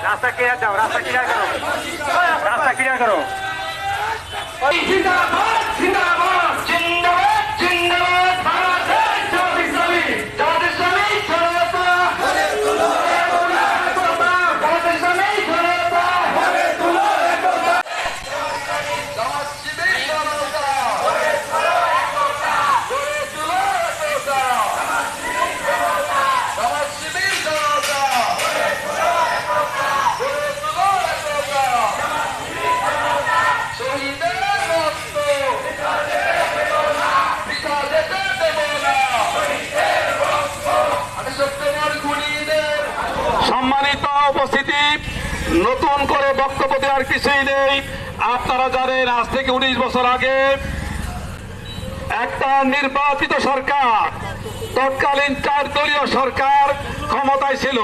রাস্তা ক্লিয়ার দাও, রাস্তা ক্লিয়ার করো, রাস্তা ক্লিয়ার করো। জিন্দাবাদ জিন্দাবাদ জিন্দাবাদ জিন্দাবাদ বাংলাদেশ জামাত ইসলামী জামাত ইসলামী জনতা জামাত ইসলামী জনতা জামাত শিবির জনতা গড়ে তোলো একতা জামাত শিবির জনতা গড়ে তোলো একতা শহীদের সম্মানিত উপস্থিতি, নতুন করে বক্তব্য দেওয়ার কিছুই নেই। আপনারা জানেন আজ থেকে 19 বছর আগে একটা নির্বাচিত সরকার, তৎকালীন 4 দলীয় সরকার ক্ষমতায় ছিল।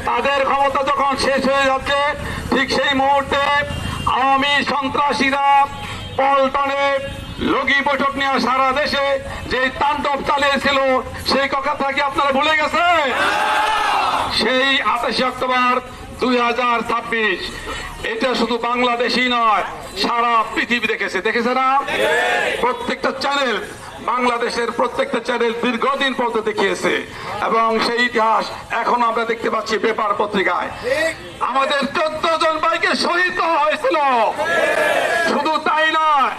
তাদের ক্ষমতা যখন শেষ হয়ে যাচ্ছে ঠিক সেই মুহূর্তে আওয়ামী সন্ত্রাসীরা পল্টনে লগি বৈঠক নিয়ে সারা দেশে যে তাণ্ডব চালিয়েছিল সেই কথা কি আপনারা ভুলে গেছে? সেই 28 অক্টোবর 2026 এটা শুধু বাংলাদেশই নয়, সারা পৃথিবী দেখেছে না? প্রত্যেকটা চ্যানেল, বাংলাদেশের প্রত্যেকটা চ্যানেল দীর্ঘদিন পর্যন্ত দেখিয়েছে এবং সেই ইতিহাস এখন আমরা দেখতে পাচ্ছি পেপার পত্রিকায়। আমাদের 14 জন ভাইকে শহীদ করা হয়েছিল। শুধু তাই নয়,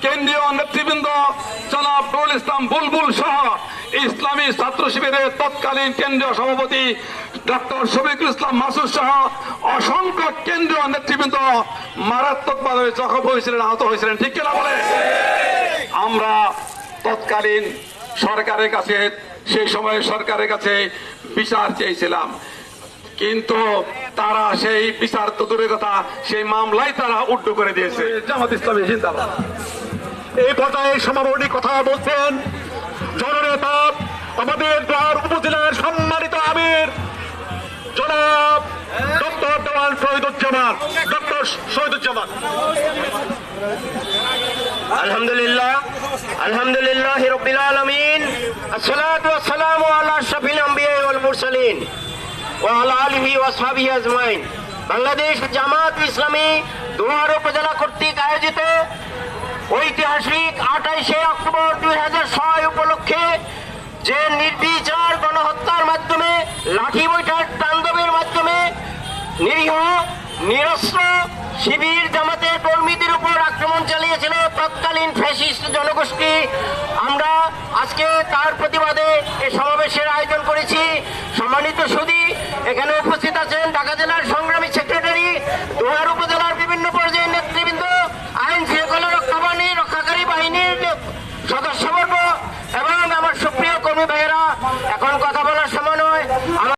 কেন্দ্রীয় নেতৃবৃন্দ জনাব নুরুল ইসলাম বুলবুল সহ ইসলামী ছাত্র শিবিরের তৎকালীন কেন্দ্রীয় সভাপতি ডক্টর শফিকুল ইসলাম মাসুদ সহ অসংখ্য কেন্দ্রীয় নেতৃবৃন্দ মারাত্মকভাবে জখম হয়েছিলেন, আহত হয়েছিলেন। ঠিক কিনা বলে? আমরা তৎকালীন সরকারের কাছে, সেই সময় সরকারের কাছে বিচার চেয়েছিলাম, কিন্তু তারা সেই বিচার তো দূরের কথা, সেই মামলায় তারা উল্টো করে দিয়েছে। জামাত ইসলামী জিন্দাবাদ। এই পর্যায়ে সমাবর্তী কথা বলছেন জননেতা আমাদের দ্বার উপজেলার সম্মানিত আমির জনাব ডক্টর দেওয়ান শহীদুজ্জামান। ডক্টর শহীদুজ্জামান। আলহামদুলিল্লাহ আলহামদুলিল্লাহ রাব্বিল আলামিন আসসালাতু ওয়াসসালামু আলা আশরাফিল আমবিয়া ওয়াল মুরসালিন ওয়া আলা আলিহি ওয়া আসহাবিহি আজমাইন। বাংলাদেশ জামাত ইসলামী দুয়ার উপজেলা কর্তৃক আয়োজিত ঐতিহাসিক 28 অক্টোবর 2006 উপলক্ষে যে নির্বিচার গণহত্যার মাধ্যমে, লাঠি বৈঠার তাণ্ডবের মাধ্যমে নিরীহ নিরস্ত্র শিবির জামাতের কর্মীদের উপর আক্রমণ চালিয়েছিল তৎকালীন ফ্যাসিস্ট জনগোষ্ঠী, আমরা আজকে তার প্রতিবাদে এই সমাবেশের আয়োজন করেছি। সম্মানিত সুধী, এখানে উপস্থিত আছেন ঢাকা জেলার